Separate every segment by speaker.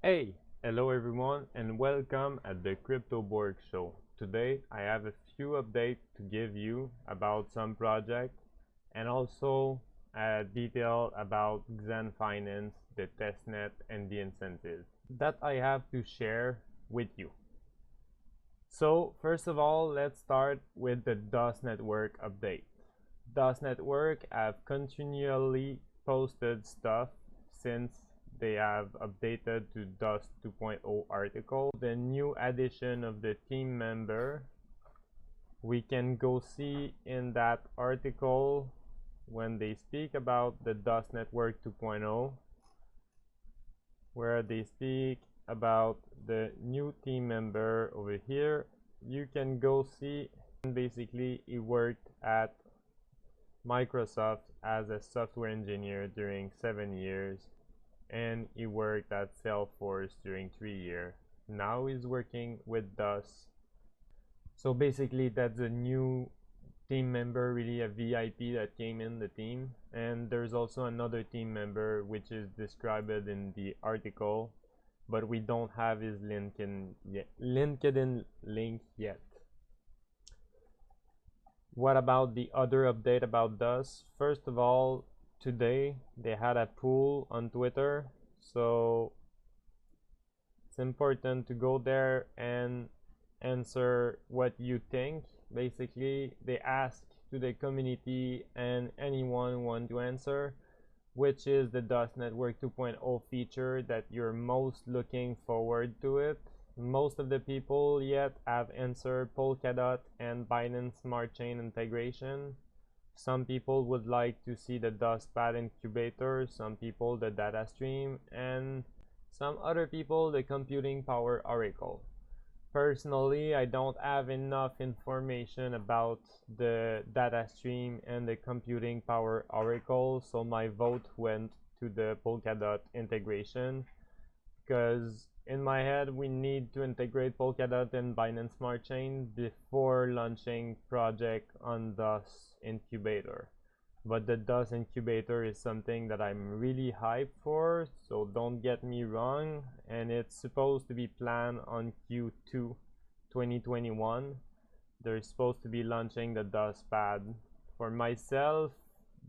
Speaker 1: Hey, hello everyone and welcome at the Crypto Borg Show. Today I have a few updates to give you about some projects and also detail about XendFinance, the testnet and the incentives that I have to share with you. So first of all, let's start with the DOS Network update. DOS Network have continually posted stuff since they have updated to DOS 2.0 article. The new addition of the team member, we can go see in that article when they speak about the DOS Network 2.0, where they speak about the new team member over here. You can go see, and basically he worked at Microsoft as a software engineer during 7 years, and he worked at Salesforce during 3 years. Now he's working with DOS. So basically that's a new team member, really a VIP that came in the team. And there's also another team member which is described in the article, but we don't have his LinkedIn link yet. What about the other update about DOS? First of all, today they had a poll on Twitter, so it's important to go there and answer what you think. Basically, they ask to the community and anyone who wants to answer, which is the DOS Network 2.0 feature that you're most looking forward to it. Most of the people yet have answered Polkadot and Binance Smart Chain integration. Some people would like to see the DOS pad incubator, some people the data stream, and some other people the computing power oracle. Personally, I don't have enough information about the data stream and the computing power oracle, so my vote went to the Polkadot integration, because in my head we need to integrate Polkadot and Binance Smart Chain before launching project on DOS incubator. But the DOS incubator is something that I'm really hyped for, so don't get me wrong, and it's supposed to be planned on Q2 2021. They're supposed to be launching the DOS pad. For myself,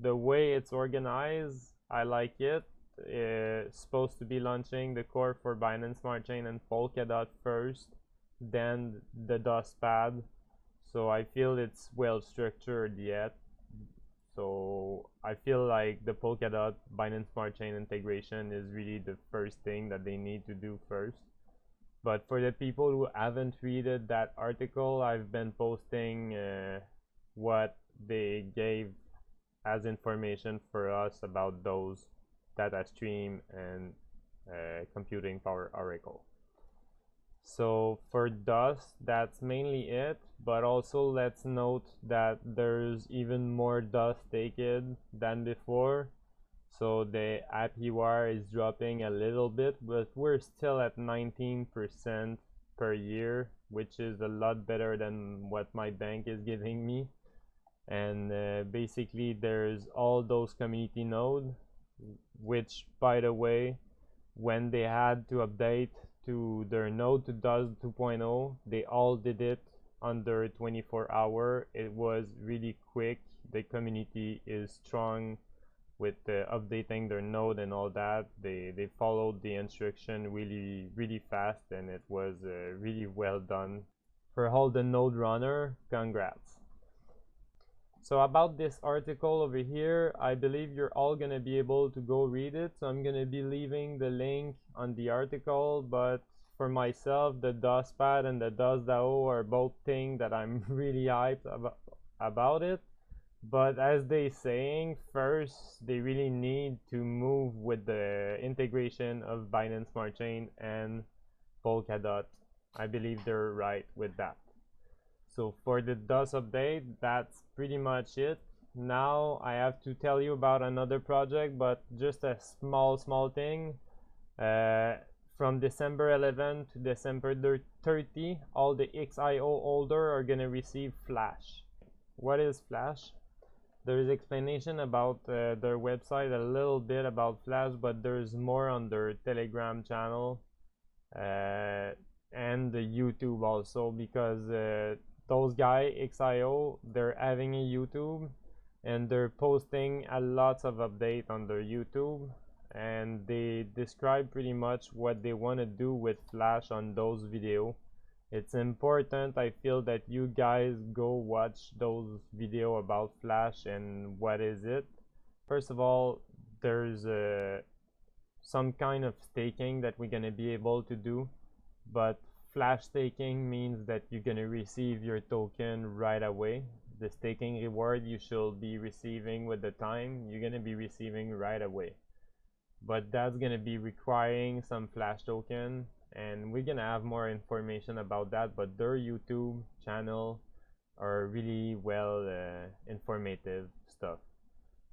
Speaker 1: the way it's organized, I like it. It's supposed to be launching the core for Binance Smart Chain and Polkadot first, then the DOS pad. So I feel it's well structured yet. So I feel like the Polkadot Binance Smart Chain integration is really the first thing that they need to do first. But for the people who haven't read that article, I've been posting what they gave as information for us about those data stream and computing power oracle. So for DOS, that's mainly it, but also let's note that there's even more DOS taken than before. So the APY is dropping a little bit, but we're still at 19% per year, which is a lot better than what my bank is giving me. And basically there's all those community nodes, which by the way, when they had to update to their node to DOS 2.0, they all did it under 24 hours. It was really quick. The community is strong with updating their node and all that. They followed the instruction really fast, and it was really well done. For all the node runner, congrats. So about this article over here, I believe you're all gonna be able to go read it. So I'm gonna be leaving the link on the article, but for myself, the DOS pad and the DOS DAO are both things that I'm really hyped about it. But as they saying, first they really need to move with the integration of Binance Smart Chain and Polkadot. I believe they're right with that. So for the DOS update, that's pretty much it. Now I have to tell you about another project, but just a small thing. From December 11 to December 30, all the XIO holder are gonna receive Flash. What is Flash? There is explanation about their website, a little bit about Flash, but there's more on their Telegram channel. and the YouTube also, because those guys XIO, they're having a YouTube and they're posting a lots of update on their YouTube, and they describe pretty much what they want to do with Flash on those videos. It's important, I feel, that you guys go watch those video about Flash and what is it. First of all, there's some kind of staking that we're gonna be able to do, but Flash staking means that you're gonna receive your token right away. The staking reward you should be receiving with the time, you're gonna be receiving right away. But that's gonna be requiring some Flash token, and we're gonna have more information about that. But their YouTube channel are really well informative stuff.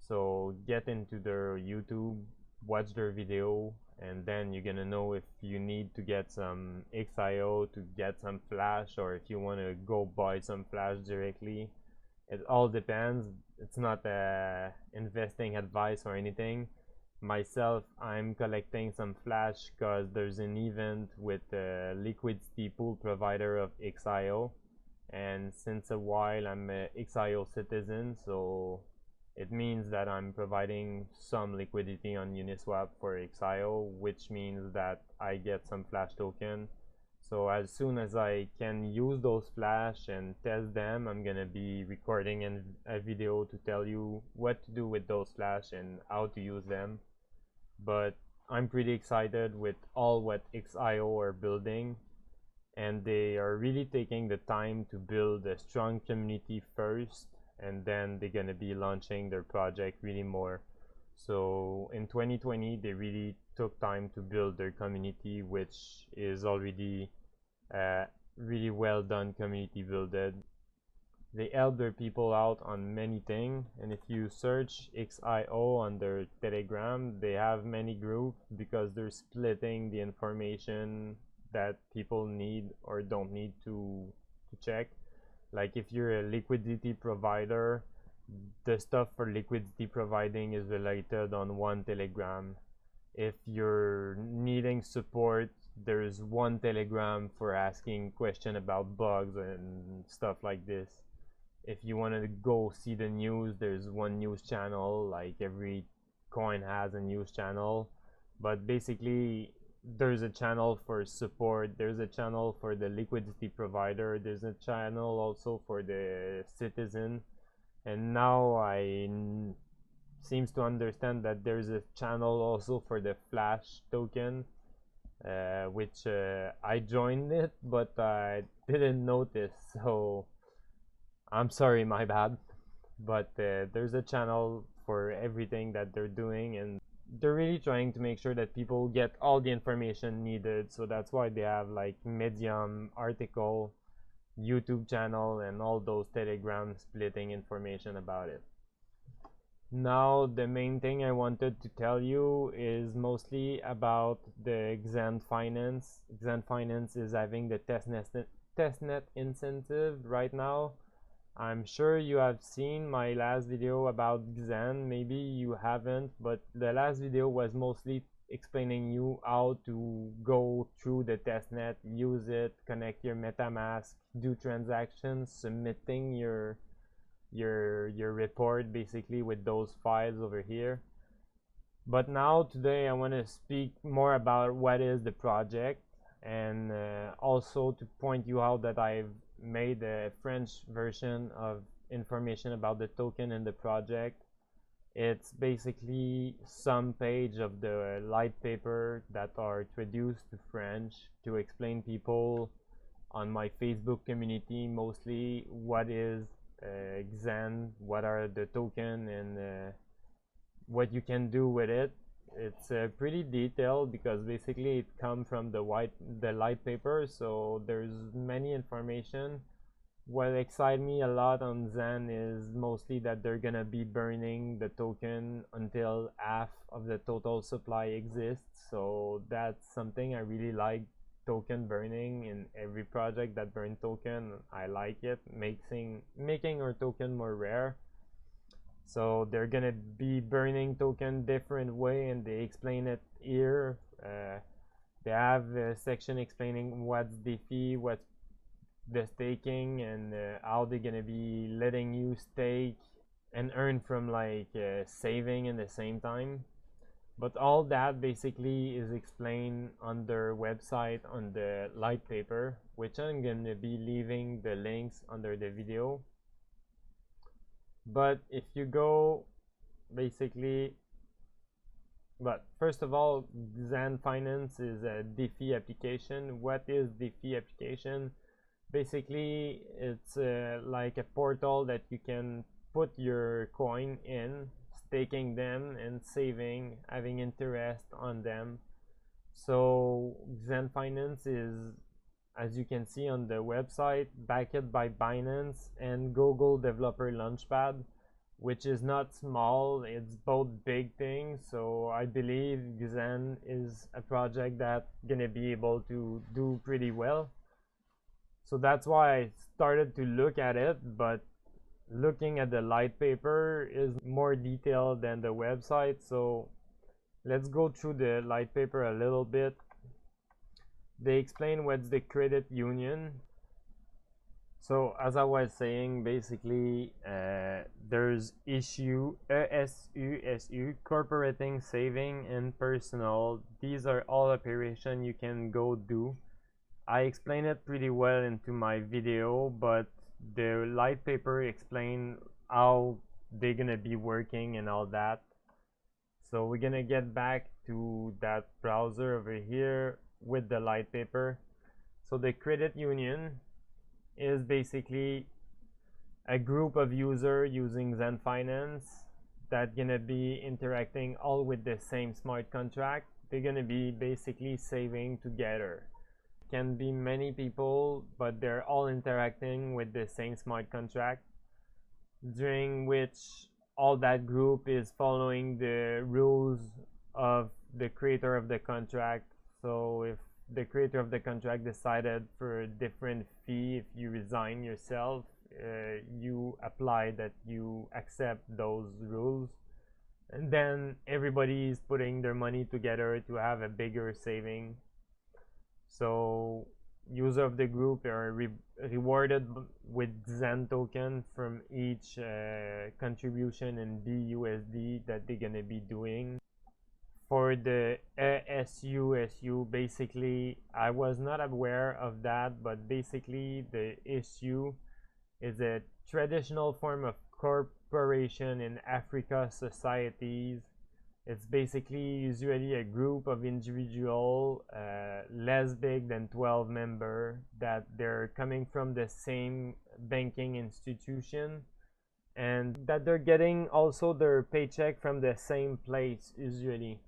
Speaker 1: So get into their YouTube, watch their video, and then you're gonna know if you need to get some XIO to get some Flash, or if you want to go buy some Flash directly. It all depends. It's not investing advice or anything. Myself, I'm collecting some Flash because there's an event with a liquidity pool provider of XIO, and since a while I'm a XIO citizen, so it means that I'm providing some liquidity on Uniswap for XIO, which means that I get some Flash token. So as soon as I can use those Flash and test them, I'm gonna be recording a video to tell you what to do with those Flash and how to use them. But I'm pretty excited with all what XIO are building, and they are really taking the time to build a strong community first, and then they're gonna be launching their project really more. So in 2020 they really took time to build their community, which is already really well done community builded. They help their people out on many things, and if you search XIO on their Telegram, they have many groups because they're splitting the information that people need or don't need to check. Like if you're a liquidity provider, the stuff for liquidity providing is related on one Telegram. If you're needing support, there's one Telegram for asking question about bugs and stuff like this. If you want to go see the news, there's one news channel. Like every coin has a news channel, but basically there's a channel for support, there's a channel for the liquidity provider, there's a channel also for the citizen, and now I seems to understand that there's a channel also for the Flash token, which I joined it, but I didn't notice, so I'm sorry, my bad. But there's a channel for everything that they're doing, and they're really trying to make sure that people get all the information needed. So that's why they have like Medium, article, YouTube channel, and all those Telegram splitting information about it. Now the main thing I wanted to tell you is mostly about the XendFinance. XendFinance is having the testnet incentive right now. I'm sure you have seen my last video about Xen. Maybe you haven't, but the last video was mostly explaining you how to go through the testnet, use it, connect your MetaMask, do transactions, submitting your report basically with those files over here. But now today I want to speak more about what is the project, and also to point you out that I've made a French version of information about the token and the project. It's basically some page of the light paper that are traduced to French to explain people on my Facebook community mostly what is Xen, what are the token, and what you can do with it. It's pretty detailed because basically it comes from the light paper, so there's many information. What excites me a lot on Xen is mostly that they're gonna be burning the token until half of the total supply exists, so that's something I really like. Token burning in every project that burn token, I like it, making our token more rare. So they're gonna be burning token different way, and they explain it here. They have a section explaining what's the fee, what's the staking, and how they're gonna be letting you stake and earn from like saving in the same time. But all that basically is explained on their website on the light paper, which I'm gonna be leaving the links under the video. But if you go basically, but first of all, XendFinance is a DeFi application. What is DeFi application? Basically, it's like a portal that you can put your coin in, staking them and saving, having interest on them. So XendFinance is, as you can see on the website, backed by Binance and Google Developer Launchpad, which is not small. It's both big things. So I believe Xen is a project that's gonna be able to do pretty well. So that's why I started to look at it, but looking at the light paper is more detailed than the website. So let's go through the light paper a little bit. They explain what's the credit union. So as I was saying, basically there's issue ESU, corporating, saving, and personal. These are all operations you can go do. I explained it pretty well into my video, but the light paper explain how they're gonna be working and all that. So we're gonna get back to that browser over here with the light paper. So the credit union is basically a group of users using XendFinance that gonna be interacting all with the same smart contract. They're gonna be basically saving together. Can be many people, but they're all interacting with the same smart contract, during which all that group is following the rules of the creator of the contract. So if the creator of the contract decided for a different fee, if you resign yourself, you apply that you accept those rules, and then everybody is putting their money together to have a bigger saving. So users of the group are rewarded with Xen token from each contribution in BUSD that they're gonna be doing. For the SU, basically, I was not aware of that, but basically the SU is a traditional form of corporation in Africa societies. It's basically usually a group of individual less big than 12 members that they're coming from the same banking institution, and that they're getting also their paycheck from the same place usually,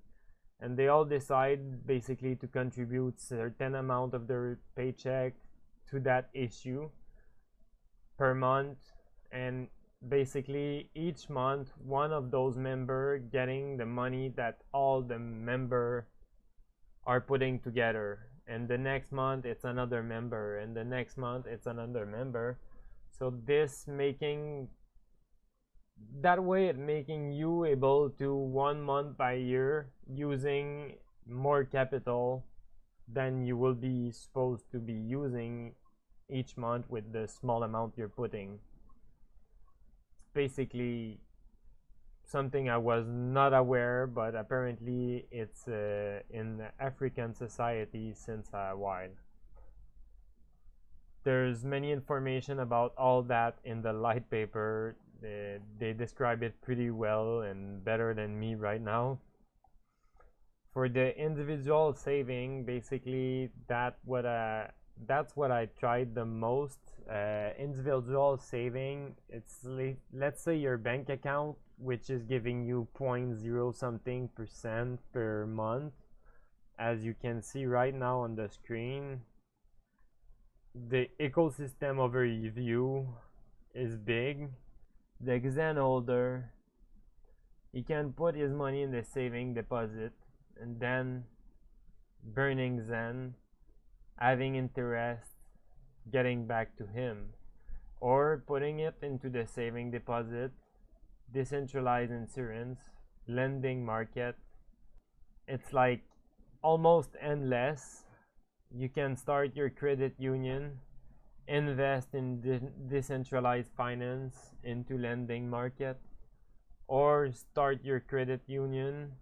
Speaker 1: and they all decide basically to contribute certain amount of their paycheck to that issue per month, and basically each month one of those members getting the money that all the members are putting together, and the next month it's another member, and the next month it's another member. So this making that way it making you able to 1 month by year using more capital than you will be supposed to be using each month with the small amount you're putting. It's basically something I was not aware, but apparently it's in African society since a while. There's many information about all that in the light paper. They describe it pretty well and better than me right now. For the individual saving, basically that's what I tried the most. Individual saving, it's like, let's say your bank account, which is giving you 0.0 something % per month. As you can see right now on the screen, the ecosystem overview is big. The Xen holder, he can put his money in the saving deposit and then burning Xen, having interest, getting back to him, or putting it into the saving deposit, decentralized insurance, lending market. It's like almost endless. You can start your credit union, invest in decentralized finance into lending market, or start your credit union,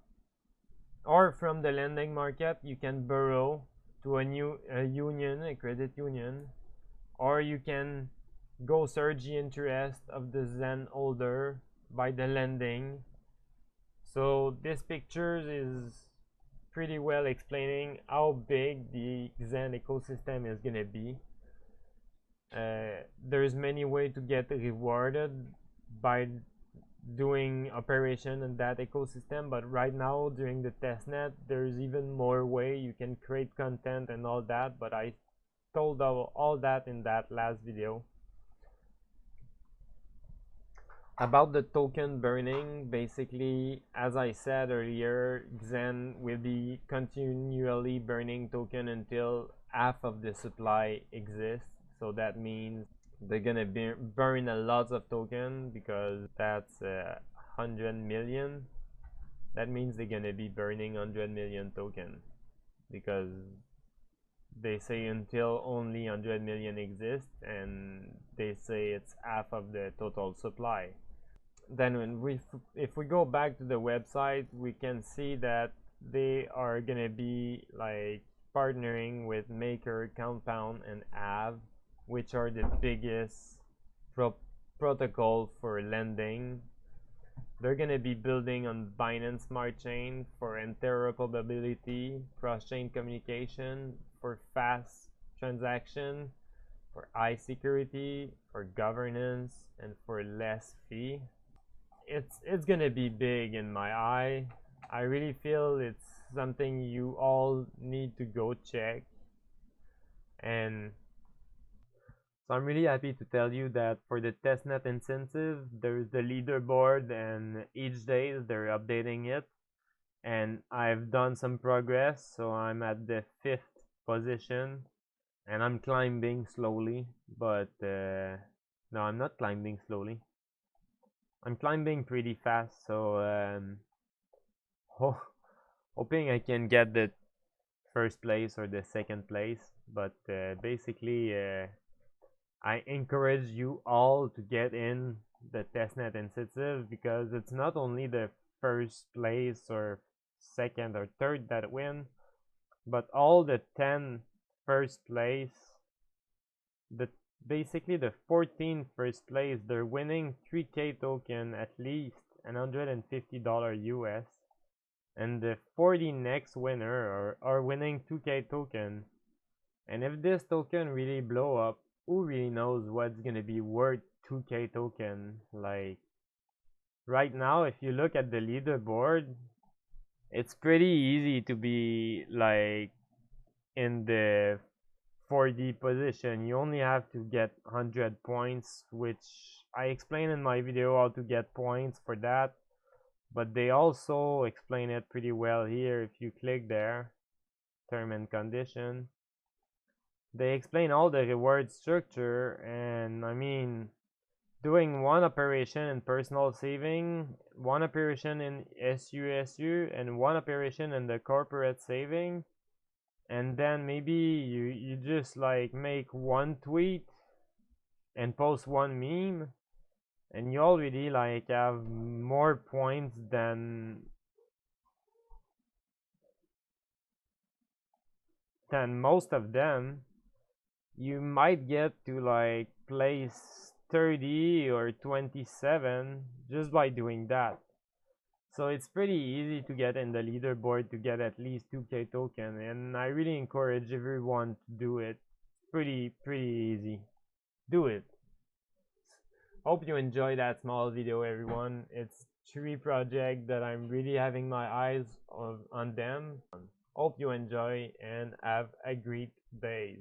Speaker 1: or from the lending market you can borrow to a credit union, or you can go surge the interest of the Zen holder by the lending. So this picture is pretty well explaining how big the Zen ecosystem is gonna be. There's many ways to get rewarded by doing operation in that ecosystem, but right now during the testnet there's even more way you can create content and all that, but I told all that in that last video. About the token burning, basically, as I said earlier, Xen will be continually burning token until half of the supply exists. So that means they're gonna burn a lot of token, because that's 100 million. That means they're gonna be burning 100 million token, because they say until only 100 million exist, and they say it's half of the total supply. Then if we go back to the website, we can see that they are gonna be like partnering with Maker, Compound, and Aave, which are the biggest protocol for lending. They're gonna be building on Binance Smart Chain for interoperability, cross-chain communication, for fast transaction, for high security, for governance, and for less fee. It's gonna be big in my eye. I really feel it's something you all need to go check. And so I'm really happy to tell you that for the testnet incentive, there's the leaderboard, and each day they're updating it. And I've done some progress, so I'm at the 5th position, and I'm climbing slowly. But no, I'm not climbing slowly. I'm climbing pretty fast, so hoping I can get the first place or the second place. But basically, I encourage you all to get in the testnet incentive, because it's not only the first place or second or third that win, but all the 10 first place, basically the 14 first place, they're winning 3k token at least, and $150 US, and the 40 next winner are winning 2k token. And if this token really blow up, who really knows what's gonna be worth 2k token? Like right now, if you look at the leaderboard, it's pretty easy to be like in the 4D position. You only have to get 100 points, which I explained in my video how to get points for that, but they also explain it pretty well here. If you click there, term and condition, they explain all the reward structure. And I mean, doing one operation in personal saving, one operation in SUSU, and one operation in the corporate saving, and then maybe you just like make one tweet and post one meme, and you already like have more points than most of them. You might get to like place 30 or 27 just by doing that. So it's pretty easy to get in the leaderboard to get at least 2k token, and I really encourage everyone to do it. Pretty easy. Do it. Hope you enjoyed that small video, everyone. It's 3 projects that I'm really having my eyes on them. Hope you enjoy and have a great day.